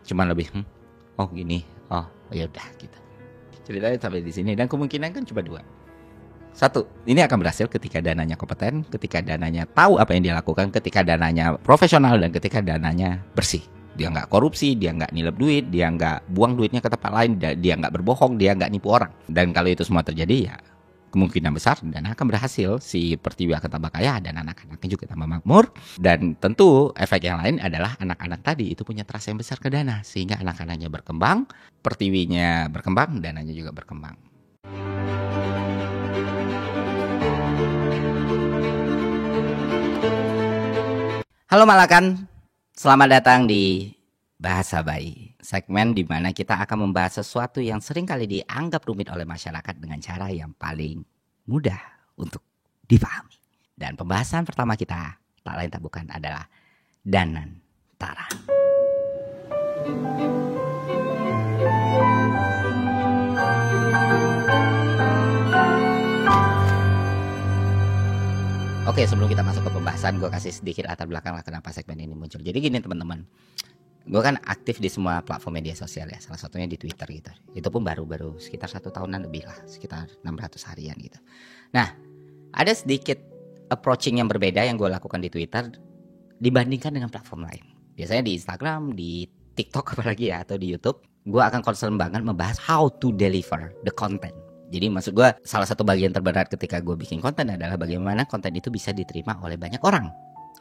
Cuman lebih oh gini, oh ya udah gitu. Ceritanya sampai di sini dan kemungkinan kan cuma dua. Satu, ini akan berhasil ketika dananya kompeten, ketika dananya tahu apa yang dia lakukan, ketika dananya profesional, dan ketika dananya bersih. Dia nggak korupsi, dia nggak nilep duit, dia nggak buang duitnya ke tempat lain, dia nggak berbohong, dia nggak nipu orang. Dan kalau itu semua terjadi, ya kemungkinan besar dana akan berhasil. Si Pertiwi akan tambah kaya dan anak-anaknya juga tambah makmur. Dan tentu efek yang lain adalah anak-anak tadi itu punya trust yang besar ke dana, sehingga anak-anaknya berkembang, Pertiwinya berkembang, dananya juga berkembang. Halo Malakan, selamat datang di Bahasa Bayi, segmen di mana kita akan membahas sesuatu yang sering kali dianggap rumit oleh masyarakat dengan cara yang paling mudah untuk dipahami. Dan pembahasan pertama kita tak lain tak bukan adalah Danantara. Oke, sebelum kita masuk ke pembahasan, gue kasih sedikit latar belakang lah kenapa segmen ini muncul. Jadi gini teman-teman, gue kan aktif di semua platform media sosial ya, salah satunya di Twitter gitu. Itu pun baru sekitar 1 tahunan lebih lah, sekitar 600 harian gitu. Nah, ada sedikit approaching yang berbeda yang gue lakukan di Twitter dibandingkan dengan platform lain. Biasanya di Instagram, di TikTok apalagi ya, atau di YouTube, gue akan concern banget membahas how to deliver the content. Jadi maksud gue salah satu bagian terberat ketika gue bikin konten adalah bagaimana konten itu bisa diterima oleh banyak orang,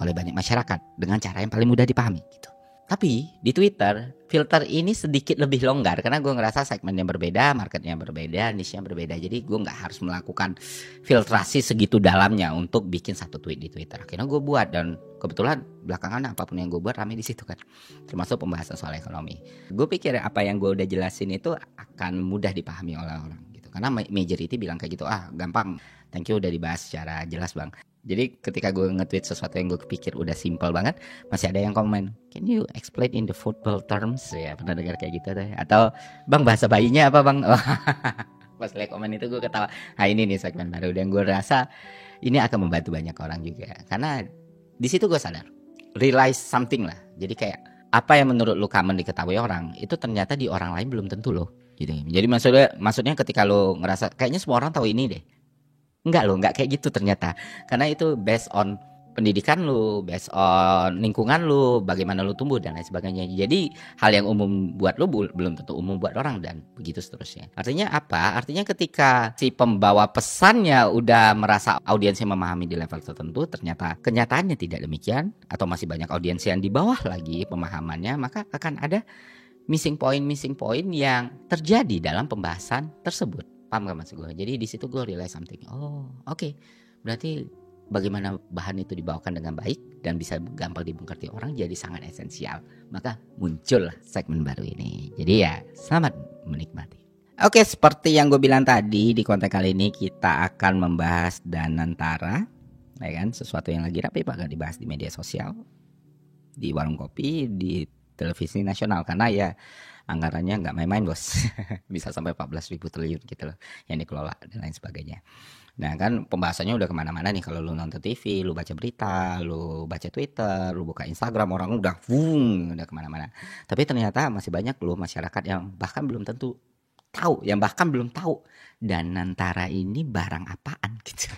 oleh banyak masyarakat dengan cara yang paling mudah dipahami gitu. Tapi di Twitter filter ini sedikit lebih longgar karena gue ngerasa segmennya berbeda, marketnya berbeda, niche-nya berbeda. Jadi gue nggak harus melakukan filtrasi segitu dalamnya untuk bikin satu tweet di Twitter. Akhirnya gue buat dan kebetulan belakangan apapun yang gue buat rame di situ kan, termasuk pembahasan soal ekonomi. Gue pikir apa yang gue udah jelasin itu akan mudah dipahami oleh orang. Karena majority bilang kayak gitu, gampang, thank you udah dibahas secara jelas bang. Jadi ketika gue nge-tweet sesuatu yang gue pikir udah simple banget, masih ada yang komen, can you explain in the football terms? Ya pernah dengar kayak gitu deh. Atau bang bahasa bayinya apa bang? Pas lihat komen itu gue ketawa, ini nih segmen baru. Dan gue rasa ini akan membantu banyak orang juga. Karena di situ gue sadar, realize something lah. Jadi kayak apa yang menurut lu common diketahui orang, itu ternyata di orang lain belum tentu loh. Gitu. Jadi maksudnya ketika lo ngerasa kayaknya semua orang tahu ini deh, enggak kayak gitu ternyata, karena itu based on pendidikan lo, based on lingkungan lo, bagaimana lo tumbuh dan lain sebagainya. Jadi hal yang umum buat lo belum tentu umum buat orang dan begitu seterusnya. Artinya apa? Artinya ketika si pembawa pesannya udah merasa audiensnya memahami di level tertentu, ternyata kenyataannya tidak demikian atau masih banyak audiens yang di bawah lagi pemahamannya, maka akan ada missing point yang terjadi dalam pembahasan tersebut. Paham gak maksud gue? Jadi di situ gue realize something. Oke. Berarti bagaimana bahan itu dibawakan dengan baik dan bisa gampang dimengerti orang jadi sangat esensial. Maka muncul segmen baru ini. Jadi ya selamat menikmati. Oke, seperti yang gue bilang tadi, di konten kali ini kita akan membahas Danantara, ya kan? Sesuatu yang lagi rapi banget dibahas di media sosial, di warung kopi, di televisi nasional, karena ya anggarannya nggak main-main bos. Bisa sampai 14.000 triliun gitu loh yang dikelola dan lain sebagainya. Nah kan pembahasannya udah kemana-mana nih. Kalau lu nonton TV, lu baca berita, lu baca Twitter, lu buka Instagram, orang udah udah kemana-mana. Tapi ternyata masih banyak loh masyarakat yang bahkan belum tentu tahu, yang bahkan belum tahu Danantara ini barang apaan gitu.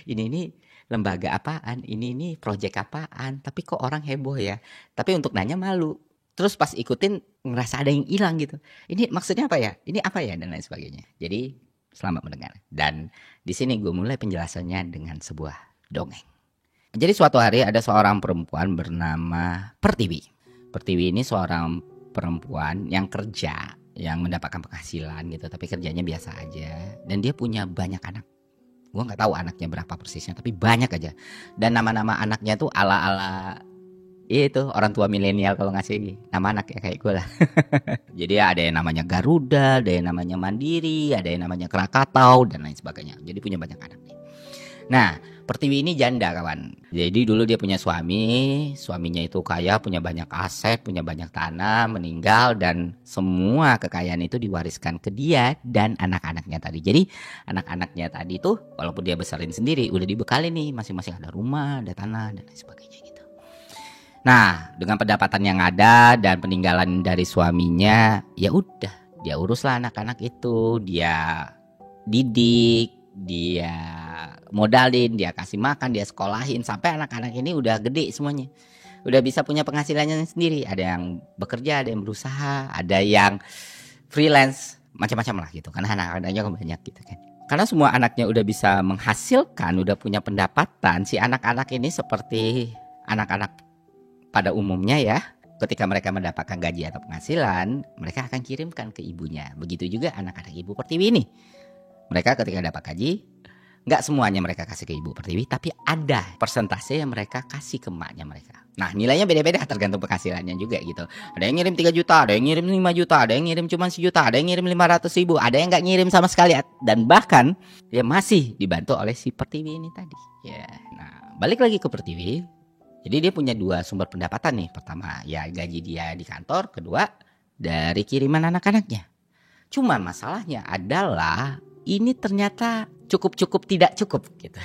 ini lembaga apaan, ini proyek apaan, tapi kok orang heboh ya. Tapi untuk nanya malu. Terus pas ikutin ngerasa ada yang hilang gitu. Ini maksudnya apa ya? Ini apa ya dan lain sebagainya. Jadi selamat mendengar. Dan di sini gue mulai penjelasannya dengan sebuah dongeng. Jadi suatu hari ada seorang perempuan bernama Pertiwi. Pertiwi ini seorang perempuan yang kerja, yang mendapatkan penghasilan gitu, tapi kerjanya biasa aja. Dan dia punya banyak anak. Gue nggak tahu anaknya berapa persisnya, tapi banyak aja. Dan nama-nama anaknya tuh ala-ala itu orang tua milenial kalau ngasih nama anak ya kayak gue lah. Jadi ada yang namanya Garuda, ada yang namanya Mandiri, ada yang namanya Krakatau dan lain sebagainya. Jadi punya banyak anak nih. Nah, Pertiwi ini janda kawan. Jadi dulu dia punya suami, suaminya itu kaya, punya banyak aset, punya banyak tanah, meninggal dan semua kekayaan itu diwariskan ke dia dan anak-anaknya tadi. Jadi anak-anaknya tadi tuh walaupun dia besarin sendiri udah dibekali nih, masing-masing ada rumah, ada tanah dan lain sebagainya gitu. Nah, dengan pendapatan yang ada dan peninggalan dari suaminya, ya udah, dia uruslah anak-anak itu, dia didik, dia modalin, dia kasih makan, dia sekolahin sampai anak-anak ini udah gede semuanya. Udah bisa punya penghasilannya sendiri. Ada yang bekerja, ada yang berusaha, ada yang freelance, macam-macam lah gitu. Karena anak-anaknya banyak gitu kan. Karena semua anaknya udah bisa menghasilkan, udah punya pendapatan, si anak-anak ini seperti anak-anak pada umumnya ya, ketika mereka mendapatkan gaji atau penghasilan, mereka akan kirimkan ke ibunya. Begitu juga anak-anak Ibu Pertiwi ini. Mereka ketika dapat gaji, nggak semuanya mereka kasih ke Ibu Pertiwi, tapi ada persentase yang mereka kasih ke emaknya mereka. Nah, nilainya beda-beda tergantung penghasilannya juga gitu. Ada yang ngirim 3 juta, ada yang ngirim 5 juta, ada yang ngirim cuma 1 juta, ada yang ngirim 500.000, ada yang nggak ngirim sama sekali. Dan bahkan dia masih dibantu oleh si Pertiwi ini tadi. Ya, nah balik lagi ke Pertiwi. Jadi dia punya 2 sumber pendapatan nih. Pertama ya gaji dia di kantor, kedua dari kiriman anak-anaknya. Cuma masalahnya adalah ini ternyata cukup tidak cukup gitu.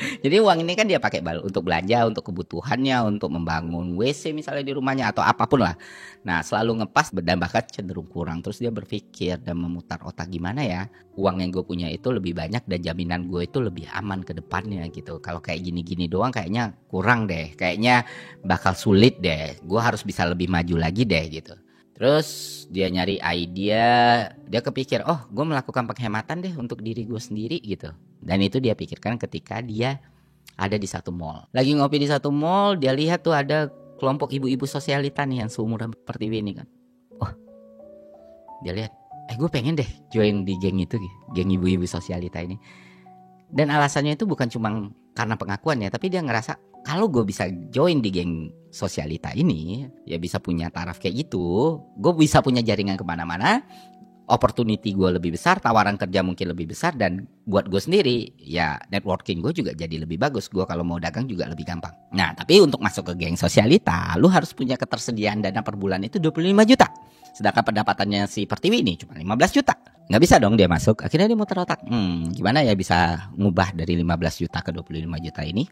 Jadi uang ini kan dia pakai untuk belanja, untuk kebutuhannya, untuk membangun WC misalnya di rumahnya atau apapun lah. Nah selalu ngepas dan bahkan cenderung kurang. Terus dia berpikir dan memutar otak gimana ya uang yang gue punya itu lebih banyak dan jaminan gue itu lebih aman ke depannya gitu. Kalau kayak gini-gini doang kayaknya kurang deh. Kayaknya bakal sulit deh. Gue harus bisa lebih maju lagi deh gitu. Terus dia nyari idea, dia kepikir, oh gue melakukan penghematan deh untuk diri gue sendiri gitu. Dan itu dia pikirkan ketika dia ada di satu mall. Lagi ngopi di satu mall, dia lihat tuh ada kelompok ibu-ibu sosialita nih yang seumuran Pertiwi ini kan. Oh, dia lihat, gue pengen deh join di geng itu, geng ibu-ibu sosialita ini. Dan alasannya itu bukan cuma karena pengakuan ya, tapi dia ngerasa kalau gue bisa join di geng sosialita ini, ya bisa punya taraf kayak gitu, gue bisa punya jaringan kemana-mana, opportunity gue lebih besar, tawaran kerja mungkin lebih besar, dan buat gue sendiri, ya networking gue juga jadi lebih bagus. Gue kalau mau dagang juga lebih gampang. Nah, tapi untuk masuk ke geng sosialita, lu harus punya ketersediaan dana per bulan itu 25 juta. Sedangkan pendapatannya si Pertiwi ini cuma 15 juta. Nggak bisa dong dia masuk. Akhirnya dia muter otak. Gimana ya bisa ngubah dari 15 juta ke 25 juta ini?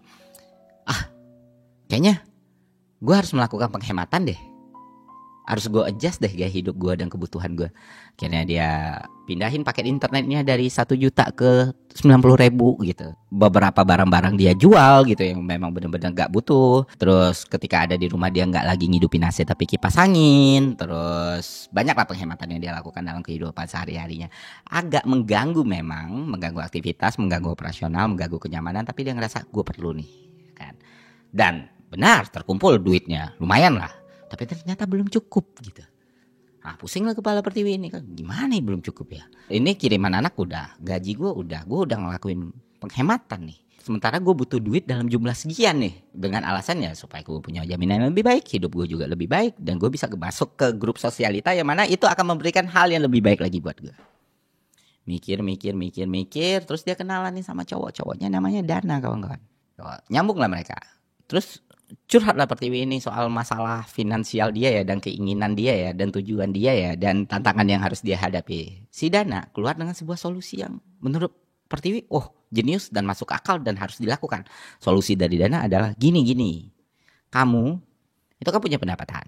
Kayaknya gue harus melakukan penghematan deh. Harus gue adjust deh gaya hidup gue dan kebutuhan gue. Akhirnya dia pindahin paket internetnya dari 1 juta ke 90.000 gitu. Beberapa barang-barang dia jual gitu yang memang benar-benar gak butuh. Terus ketika ada di rumah dia gak lagi ngidupin AC tapi kipas angin. Terus banyaklah penghematan yang dia lakukan dalam kehidupan sehari-harinya. Agak mengganggu memang, mengganggu aktivitas, mengganggu operasional, mengganggu kenyamanan. Tapi dia ngerasa gue perlu nih kan. Dan benar terkumpul duitnya, lumayan lah. Tapi ternyata belum cukup gitu. Nah pusing lah kepala Pertiwi ini kan. Gimana nih belum cukup ya. Ini kiriman anak udah, gaji gue udah ngelakuin penghematan nih. Sementara gue butuh duit dalam jumlah sekian nih. Dengan alasannya supaya gue punya jaminan yang lebih baik, hidup gue juga lebih baik, dan gue bisa masuk ke grup sosialita yang mana itu akan memberikan hal yang lebih baik lagi buat gue. Mikir, terus dia kenalan nih sama cowoknya namanya Dana kawan-kawan. Nyambung lah mereka. Terus curhatlah Pertiwi ini soal masalah finansial dia ya, dan keinginan dia ya, dan tujuan dia ya, dan tantangan yang harus dia hadapi. Si Dana keluar dengan sebuah solusi yang menurut Pertiwi jenius dan masuk akal dan harus dilakukan. Solusi dari Dana adalah gini. Kamu itu kan punya pendapatan,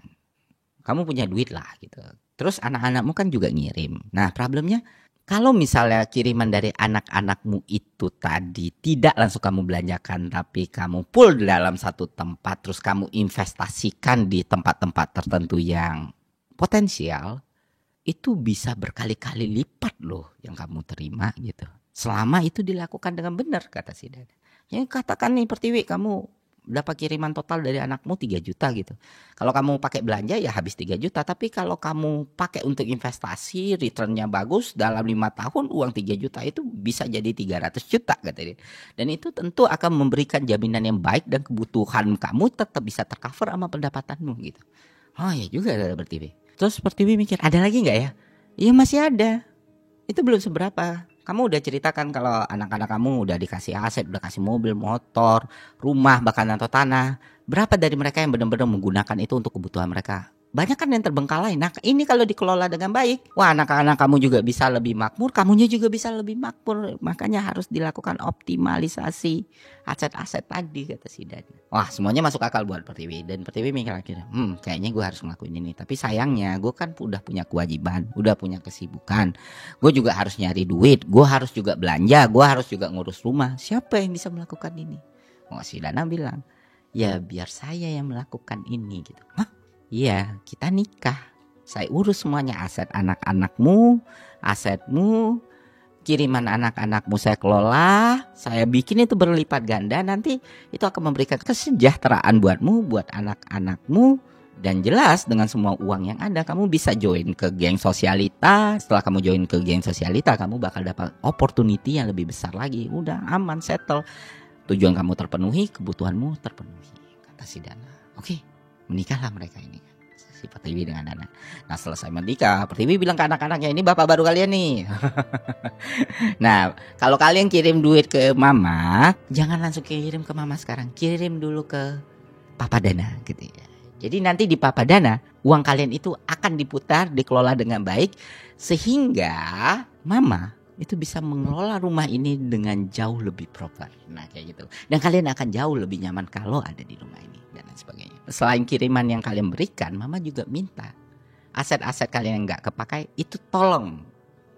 kamu punya duit lah gitu. Terus anak-anakmu kan juga ngirim. Nah problemnya, kalau misalnya kiriman dari anak-anakmu itu tadi tidak langsung kamu belanjakan, tapi kamu pull dalam satu tempat, terus kamu investasikan di tempat-tempat tertentu yang potensial, itu bisa berkali-kali lipat loh yang kamu terima gitu. Selama itu dilakukan dengan benar, kata si Dana. Ya katakan nih Pertiwi, kamu dapat kiriman total dari anakmu 3 juta gitu. Kalau kamu pakai belanja ya habis 3 juta. Tapi kalau kamu pakai untuk investasi, returnnya bagus, dalam 5 tahun uang 3 juta itu bisa jadi 300 juta kata dia. Dan itu tentu akan memberikan jaminan yang baik dan kebutuhan kamu tetap bisa tercover sama pendapatanmu gitu. Oh ya juga ada Pertiwi. Terus Pertiwi mikir, ada lagi gak ya? Iya masih ada. Itu belum seberapa. Kamu udah ceritakan kalau anak-anak kamu udah dikasih aset, udah kasih mobil, motor, rumah, bahkan atau tanah. Berapa dari mereka yang benar-benar menggunakan itu untuk kebutuhan mereka? banyak kan yang terbengkalai. Nah ini kalau dikelola dengan baik, wah anak-anak kamu juga bisa lebih makmur, kamunya juga bisa lebih makmur. Makanya harus dilakukan optimalisasi aset-aset tadi, kata si Dan. Wah semuanya masuk akal buat Pertiwi. Dan Pertiwi mikir akhirnya, kayaknya gue harus ngelakuin ini. Tapi sayangnya gue kan udah punya kewajiban, udah punya kesibukan. Gue juga harus nyari duit, gue harus juga belanja, gue harus juga ngurus rumah. Siapa yang bisa melakukan ini? Wah si Dana bilang, ya biar saya yang melakukan ini gitu. Hah? Iya, kita nikah. Saya urus semuanya, aset anak-anakmu, asetmu, kiriman anak-anakmu saya kelola, saya bikin itu berlipat ganda. Nanti itu akan memberikan kesejahteraan buatmu, buat anak-anakmu. Dan jelas dengan semua uang yang ada, kamu bisa join ke geng sosialita. Setelah kamu join ke geng sosialita, kamu bakal dapat opportunity yang lebih besar lagi. Udah aman, settle. Tujuan kamu terpenuhi, kebutuhanmu terpenuhi, kata si Dana. Oke, menikahlah mereka ini, si Pertiwi dengan Dana. Nah selesai menikah, Pertiwi bilang ke anak-anaknya, ini bapak baru kalian nih. Nah kalau kalian kirim duit ke mama, jangan langsung kirim ke mama sekarang, kirim dulu ke Papa Dana gitu ya. Jadi nanti di Papa Dana, uang kalian itu akan diputar, dikelola dengan baik, sehingga mama itu bisa mengelola rumah ini dengan jauh lebih proper. Nah kayak gitu. Dan kalian akan jauh lebih nyaman kalau ada di rumah ini dan lain sebagainya. Selain kiriman yang kalian berikan, mama juga minta aset-aset kalian yang nggak kepakai itu tolong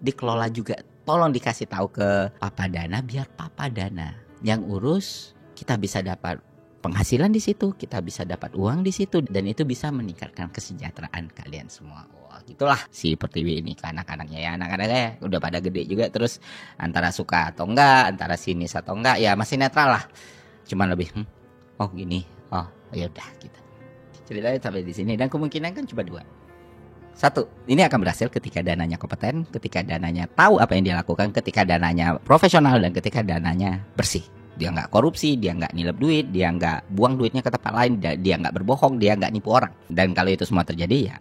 dikelola juga. Tolong dikasih tahu ke Papa Dana, biar Papa Dana yang urus. Kita bisa dapat penghasilan di situ, kita bisa dapat uang di situ, dan itu bisa meningkatkan kesejahteraan kalian semua. Wah, gitulah si Pertiwi ini ke anak-anaknya ya. Anak-anaknya udah pada gede juga, terus antara suka atau enggak, antara sinis atau enggak, ya masih netral lah. Cuman lebih oh gini, oh ya udah gitu. Ceritanya sampai di sini, dan kemungkinan kan cuma dua. Satu, ini akan berhasil ketika dananya kompeten, ketika dananya tahu apa yang dia lakukan, ketika dananya profesional, dan ketika dananya bersih. Dia nggak korupsi, dia nggak nilep duit, dia nggak buang duitnya ke tempat lain, dia nggak berbohong, dia nggak nipu orang. Dan kalau itu semua terjadi, ya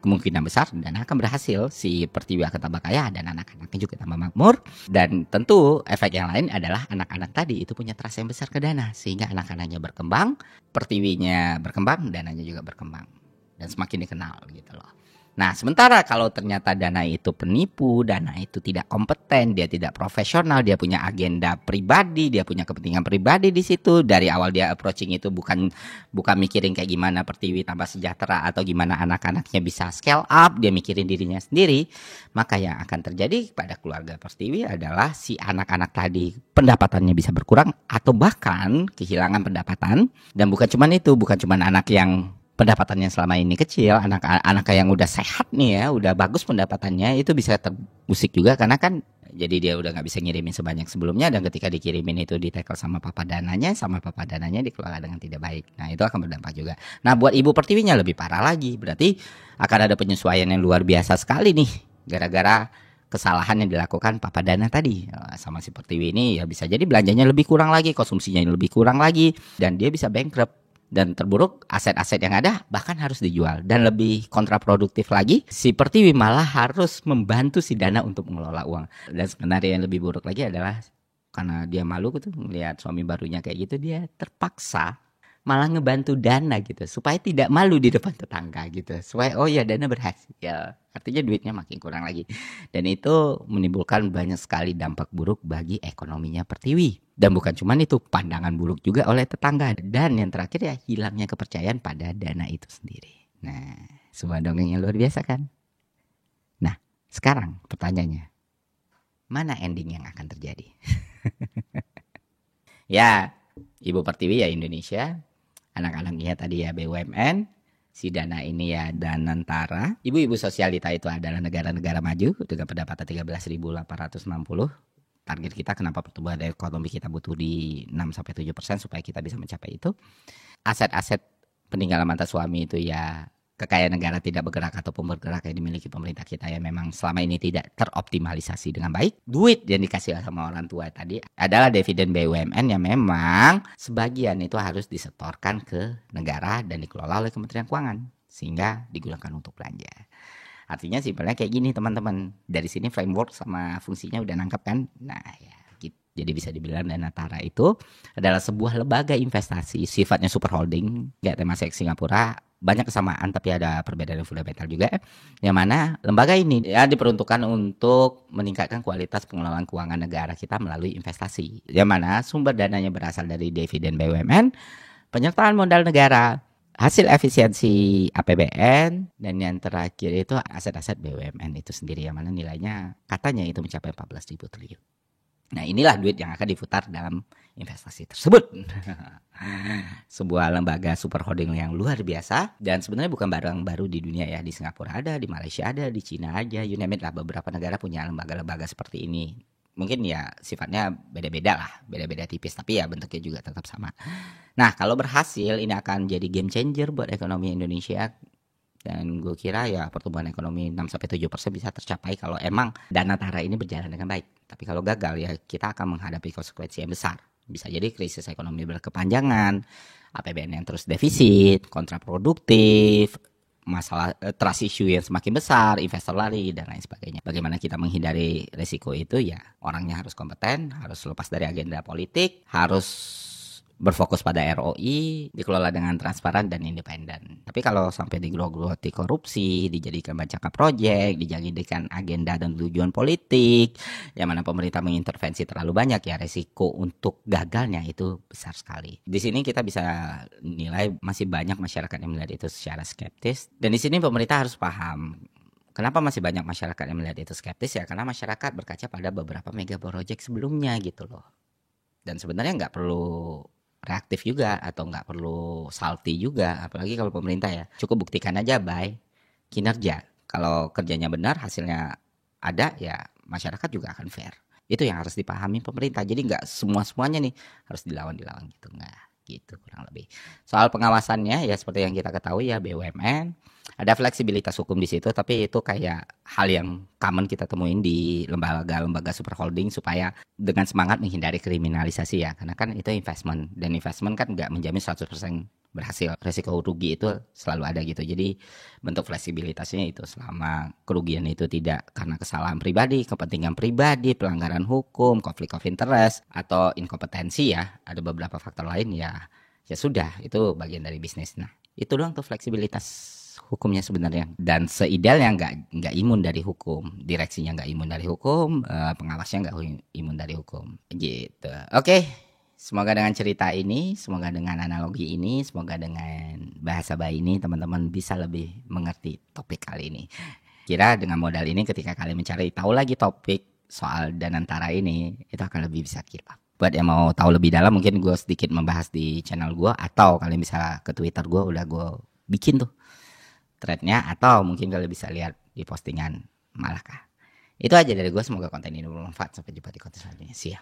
kemungkinan besar Dana akan berhasil. Si Pertiwi akan tambah kaya dan anak-anaknya juga tambah makmur. Dan tentu efek yang lain adalah anak-anak tadi itu punya trust yang besar ke Dana, sehingga anak-anaknya berkembang, Pertiwinya berkembang, Dananya juga berkembang dan semakin dikenal gitu loh. Nah sementara kalau ternyata Dana itu penipu, Dana itu tidak kompeten, dia tidak profesional, dia punya agenda pribadi, dia punya kepentingan pribadi di situ. Dari awal dia approaching itu bukan mikirin kayak gimana Pertiwi tambah sejahtera atau gimana anak-anaknya bisa scale up, dia mikirin dirinya sendiri. Maka yang akan terjadi pada keluarga Pertiwi adalah si anak-anak tadi pendapatannya bisa berkurang atau bahkan kehilangan pendapatan. Dan bukan cuman itu, bukan cuman anak yang pendapatannya selama ini kecil, anak-anak yang udah sehat nih ya, udah bagus pendapatannya, itu bisa terusik juga karena kan jadi dia udah nggak bisa ngirimin sebanyak sebelumnya, dan ketika dikirimin itu ditekel sama Papa Dananya dikelola dengan tidak baik. Nah itu akan berdampak juga. Nah buat Ibu Pertiwinya lebih parah lagi, berarti akan ada penyesuaian yang luar biasa sekali nih gara-gara kesalahan yang dilakukan Papa Dana tadi sama si Pertiwi ini. Ya bisa jadi belanjanya lebih kurang lagi, konsumsinya lebih kurang lagi, dan dia bisa bankrupt. Dan terburuk aset-aset yang ada bahkan harus dijual. Dan lebih kontraproduktif lagi, si Pertiwi malah harus membantu si Dana untuk mengelola uang. Dan sebenarnya yang lebih buruk lagi adalah karena dia malu gitu melihat suami barunya kayak gitu, dia terpaksa malah ngebantu Dana gitu supaya tidak malu di depan tetangga gitu, supaya oh ya Dana berhasil ya, artinya duitnya makin kurang lagi. Dan itu menimbulkan banyak sekali dampak buruk bagi ekonominya Pertiwi. Dan bukan cuma itu, pandangan buruk juga oleh tetangga. Dan yang terakhir ya hilangnya kepercayaan pada Dana itu sendiri. Nah sebuah dongeng yang luar biasa kan. Nah sekarang pertanyaannya, mana ending yang akan terjadi? Ya Ibu Pertiwi ya Indonesia, anak-anaknya tadi ya BUMN, si Dana ini ya Danantara. Ibu-ibu sosialita itu adalah negara-negara maju dengan pendapatan 13.860. Target kita kenapa pertumbuhan ekonomi kita butuh di 6-7% supaya kita bisa mencapai itu. Aset-aset peninggalan mantan suami itu ya kekayaan negara tidak bergerak ataupun bergerak yang dimiliki pemerintah kita yang memang selama ini tidak teroptimalisasi dengan baik. Duit yang dikasih sama orang tua tadi adalah dividen BUMN yang memang sebagian itu harus disetorkan ke negara dan dikelola oleh Kementerian Keuangan sehingga digunakan untuk belanja. Artinya simpelnya kayak gini teman-teman, dari sini framework sama fungsinya udah nangkep kan. Nah ya gitu. Jadi bisa dibilang Danantara itu adalah sebuah lembaga investasi sifatnya super holding, gak termasuk Singapura, banyak kesamaan tapi ada perbedaan yang fundamental juga, yang mana lembaga ini ya diperuntukkan untuk meningkatkan kualitas pengelolaan keuangan negara kita melalui investasi, yang mana sumber dananya berasal dari dividen BUMN, penyertaan modal negara, hasil efisiensi APBN, dan yang terakhir itu aset-aset BUMN itu sendiri, yang mana nilainya katanya itu mencapai 14.000 triliun. Nah, inilah duit yang akan diputar dalam investasi tersebut. Sebuah lembaga super holding yang luar biasa, dan sebenarnya bukan barang baru di dunia ya. Di Singapura ada, di Malaysia ada, di Cina aja, you name it lah, beberapa negara punya lembaga-lembaga seperti ini. Mungkin ya sifatnya beda-beda lah, beda-beda tipis, tapi ya bentuknya juga tetap sama. Nah, kalau berhasil ini akan jadi game changer buat ekonomi Indonesia. Dan gue kira ya pertumbuhan ekonomi 6-7% bisa tercapai kalau emang dana Tara ini berjalan dengan baik. Tapi kalau gagal ya kita akan menghadapi konsekuensi yang besar. Bisa jadi krisis ekonomi berkepanjangan, APBN yang terus defisit, kontraproduktif, masalah trust issue yang semakin besar, investor lari, dan lain sebagainya. Bagaimana kita menghindari risiko itu ya orangnya harus kompeten, harus lepas dari agenda politik, harus berfokus pada ROI, dikelola dengan transparan dan independen. Tapi kalau sampai digerogoti korupsi, dijadikan bancaka proyek, dijadikan agenda dan tujuan politik, yang mana pemerintah mengintervensi terlalu banyak, ya resiko untuk gagalnya itu besar sekali. Di sini kita bisa nilai masih banyak masyarakat yang melihat itu secara skeptis, dan di sini pemerintah harus paham. Kenapa masih banyak masyarakat yang melihat itu skeptis ya? Karena masyarakat berkaca pada beberapa mega project sebelumnya gitu loh. Dan sebenarnya nggak perlu reaktif juga atau nggak perlu salty juga, apalagi kalau pemerintah ya cukup buktikan aja by kinerja. Kalau kerjanya benar, hasilnya ada, ya masyarakat juga akan fair. Itu yang harus dipahami pemerintah. Jadi nggak semuanya nih harus dilawan gitu, nggak gitu kurang lebih. Soal pengawasannya ya seperti yang kita ketahui ya, BUMN ada fleksibilitas hukum di situ, tapi itu kayak hal yang common kita temuin di lembaga-lembaga super holding supaya dengan semangat menghindari kriminalisasi ya, karena kan itu investment, dan investment kan nggak menjamin 100% berhasil, resiko rugi itu selalu ada gitu. Jadi bentuk fleksibilitasnya itu selama kerugian itu tidak karena kesalahan pribadi, kepentingan pribadi, pelanggaran hukum, konflik of interest, atau inkompetensi ya, ada beberapa faktor lain ya sudah, itu bagian dari bisnis. Nah itu doang tuh fleksibilitas hukumnya sebenarnya, dan seidealnya nggak imun dari hukum, direksinya nggak imun dari hukum, pengawasnya nggak imun dari hukum gitu. Oke, semoga dengan cerita ini, semoga dengan analogi ini, semoga dengan bahasa bayi ini teman-teman bisa lebih mengerti topik kali ini. Kira dengan modal ini ketika kalian mencari tahu lagi topik soal Danantara ini, itu akan lebih bisa keep up. Buat yang mau tahu lebih dalam, mungkin gue sedikit membahas di channel gue, atau kalian bisa ke Twitter gue, udah gue bikin tuh threadnya, atau mungkin kalian bisa lihat di postingan Malaka. Itu aja dari gue, semoga konten ini bermanfaat. Sampai jumpa di konten selanjutnya. See ya.